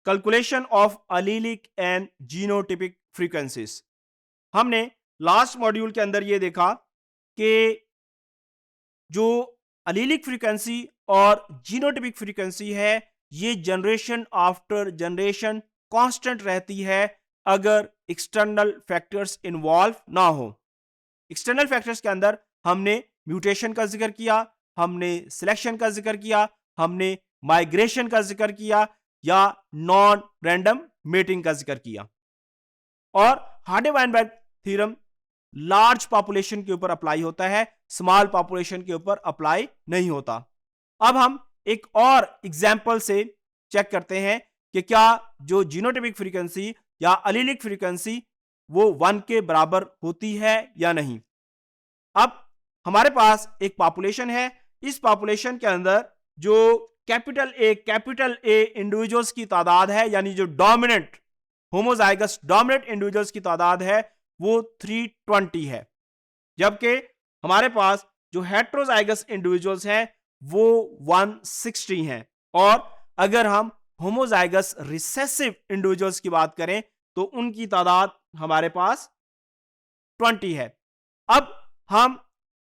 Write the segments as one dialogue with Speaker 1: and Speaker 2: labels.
Speaker 1: Calculation of allelic and genotypic frequencies. हमने last module के अंदर ये देखा कि जो अलीलिक फ्रीक्वेंसी और जीनोटिपिक फ्रीक्वेंसी है ये जनरेशन आफ्टर जनरेशन कांस्टेंट रहती है अगर एक्सटर्नल फैक्टर्स इन्वॉल्व ना हो। एक्सटर्नल फैक्टर्स के अंदर हमने म्यूटेशन का जिक्र किया, हमने सिलेक्शन का जिक्र किया, हमने माइग्रेशन का जिक्र किया या नॉन रैंडम मेटिंग का जिक्र किया। और हार्डी-वाइनबर्ग थ्योरम लार्ज पॉपुलेशन के ऊपर अप्लाई होता है, स्मॉल पॉपुलेशन के ऊपर अप्लाई नहीं होता। अब हम एक और एग्जांपल से चेक करते हैं कि क्या जो जीनोटिपिक फ्रीक्वेंसी या अलीलिक फ्रीक्वेंसी वो 1 के बराबर होती है या नहीं। अब हमारे पास एक पॉपुलेशन है, इस पॉपुलेशन के अंदर जो कैपिटल ए इंडिविजुअल्स की तादाद है, यानी जो डोमिनेंट होमोजाइगस डोमिनेंट इंडिविजुअल्स की तादाद है वो 320 है, जबकि हमारे पास जो हेट्रोजाइगस इंडिविजुअल्स हैं वो 160 हैं। और अगर हम होमोजाइगस रिसेसिव इंडिविजुअल्स की बात करें तो उनकी तादाद हमारे पास 20 है। अब हम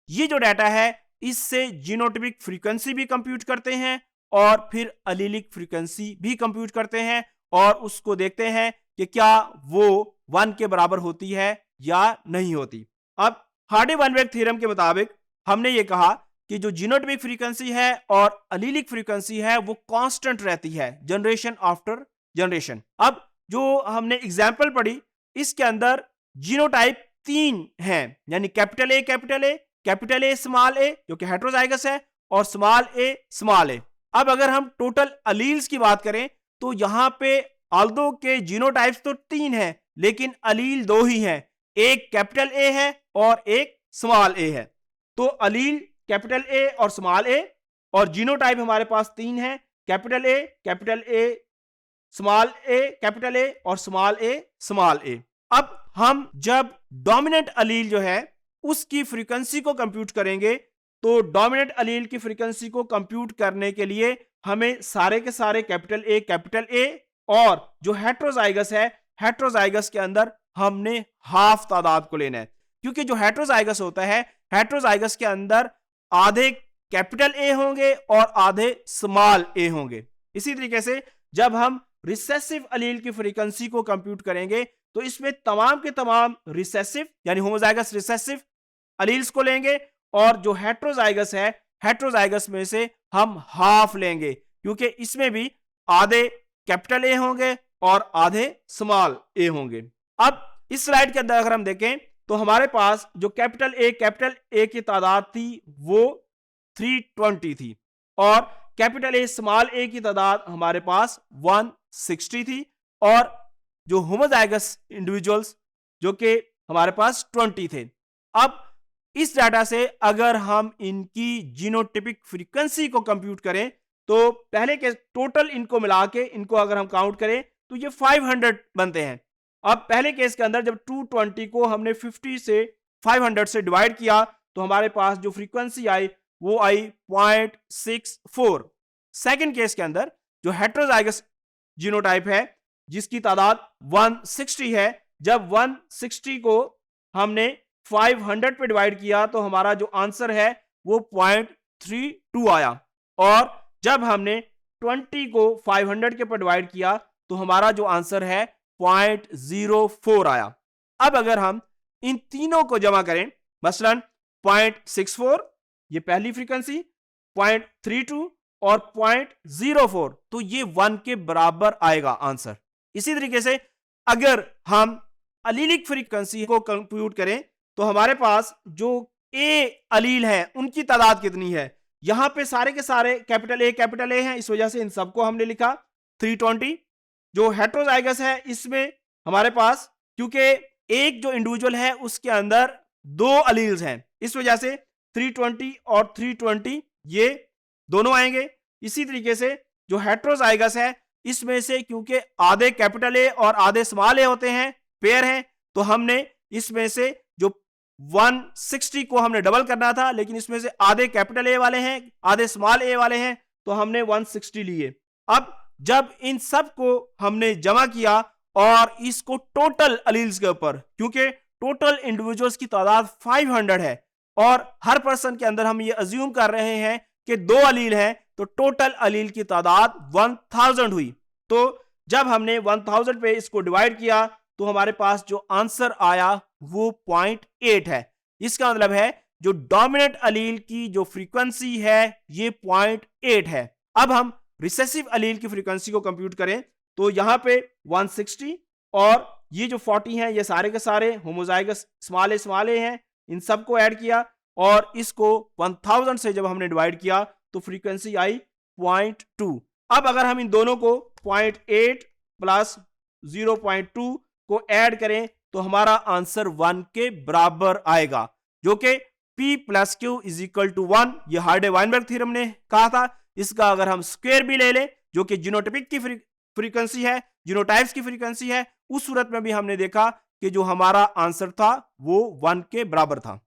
Speaker 1: ये जो डाटा है इससे जीनोटिपिक फ्रीक्वेंसी भी कंप्यूट करते हैं और फिर अलीलिक फ्रीक्वेंसी भी कंप्यूट करते हैं और उसको देखते हैं कि क्या वो 1 के बराबर होती है या नहीं होती। अब हार्डी-वाइनबर्ग थ्योरम के मुताबिक हमने ये कहा कि जो जीनोटिपिक फ्रीक्वेंसी है और अलीलिक फ्रीक्वेंसी है वो कांस्टेंट रहती है जनरेशन आफ्टर जनरेशन। अब जो हमने एग्जांपल पढ़ी इसके अंदर जीनोटाइप 3 हैं, यानी कैपिटल ए स्मॉल ए जो कि हेट्रोजाइगस है और स्मॉल ए। अब अगर हम टोटल अलील्स की बात करें तो यहां पे ऑल्दो के जीनोटाइप्स तो 3 हैं लेकिन अलील 2 ही हैं, एक कैपिटल ए है और एक स्मॉल ए है। तो अलील कैपिटल ए और स्मॉल ए और जीनोटाइप हमारे पास 3 है, capital A small A capital A और स्मॉल ए। अब हम जब डोमिनेंट अलील जो है उसकी फ्रीक्वेंसी को कंप्यूट करेंगे तो डोमिनेंट अलील की फ्रीक्वेंसी को कंप्यूट करने के लिए हमें सारे के सारे कैपिटल ए और जो हेट्रोजाइगस है हेट्रोजाइगस के अंदर हमने हाफ तादाद को लेना है, क्योंकि जो हेट्रोजाइगस होता है हेट्रोजाइगस के अंदर आधे कैपिटल ए होंगे और आधे स्मॉल ए होंगे। इसी तरीके से जब हम रिसेसिव अलील की फ्रीक्वेंसी को कंप्यूट करेंगे तो इसमें तमाम के तमाम रिसेसिव यानी होमोजाइगस रिसेसिव अलील्स को लेंगे और जो हेट्रोजाइगस है हेट्रोजाइगस में से हम हाफ लेंगे, क्योंकि इसमें भी आधे कैपिटल ए होंगे और आधे स्मॉल ए होंगे। अब इस स्लाइड के अंदर अगर हम देखें तो हमारे पास जो कैपिटल ए की तादाद थी वो 320 थी और कैपिटल ए स्मॉल ए की तादाद हमारे पास 160 थी और जो होमोजाइगस इंडिविजुअल्स जो कि हमारे पास 20 थे। अब इस डाटा से अगर हम इनकी जीनोटिपिक फ्रीक्वेंसी को कंप्यूट करें तो पहले के टोटल इनको मिला के इनको अगर हम काउंट करें तो ये 500 बनते हैं। अब पहले केस के अंदर जब 220 को हमने 50 से 500 से डिवाइड किया तो हमारे पास जो फ्रीक्वेंसी आई वो आई 0.64। सेकंड केस के अंदर जो हेट्रोजाइगस जीनोटाइप है जिसकी तादाद 160 है, जब 160 को हमने 500 पे डिवाइड किया तो हमारा जो आंसर है वो 0.32 आया और जब हमने 20 को 500 के पर डिवाइड किया तो हमारा जो आंसर है 0.04 आया। अब अगर हम इन तीनों को जमा करें, मसलन 0.64 ये पहली फ्रीक्वेंसी, 0.32 और 0.04, तो ये 1 के बराबर आएगा आंसर। इसी तरीके से अगर हम अलीलिक फ्रीक्वेंसी को कंप्यूट करें तो हमारे पास जो ए अलील है उनकी तादाद कितनी है। यहां पे सारे के सारे कैपिटल ए हैं, इस वजह से इन सबको हमने लिखा 320। जो हेट्रोजाइगस है इसमें हमारे पास क्योंकि एक जो इंडिविजुअल है उसके अंदर 2 अलील्स हैं, इस वजह से 320 और 320 ये दोनों आएंगे। इसी तरीके से जो हेट्रोजाइगस है इसमें से क्योंकि आधे कैपिटल ए और आधे स्मॉल ए होते हैं, पेयर हैं, तो हमने इसमें से जो 160 को हमने डबल करना था लेकिन इसमें से आधे कैपिटल ए वाले हैं आधे स्मॉल ए वाले हैं तो हमने 160 लिए। अब जब इन सब को हमने जमा किया और इसको टोटल अलील्स के ऊपर, क्योंकि टोटल इंडिविजुअल्स की तादाद 500 है और हर पर्सन के अंदर हम ये अज्यूम कर रहे हैं कि 2 अलील हैं, तो टोटल अलील की तादाद 1000 हुई। तो जब हमने 1000 पे इसको डिवाइड किया तो हमारे पास जो आंसर आया वो 0.8 है। इसका मतलब है जो डोमिनेंट अलील की जो फ्रीक्वेंसी है ये 0.8 है। अब हम रिसेसिव अलील की फ्रीक्वेंसी को कंप्यूट करें तो यहां पे 160 और ये जो 40 हैं ये सारे के सारे होमोजाइगस स्मॉल ए हैं, इन सबको ऐड किया और इसको 1000 से जब हमने डिवाइड किया तो फ्रीक्वेंसी आई 0.2। अब अगर हम इन दोनों को 0.8 प्लस 0.2 को ऐड करें तो हमारा आंसर 1 के बराबर आएगा, जो कि P plus Q is equal to 1। ये हार्डे-वाइनबर्ग थ्योरम ने कहा था। इसका अगर हम स्क्वायर भी ले लें जो कि जीनोटिपिक की फ्रीक्वेंसी है, जीनोटाइप्स की फ्रीक्वेंसी है, उस सूरत में भी हमने देखा कि जो हमारा आंसर था वो 1 के बराबर था।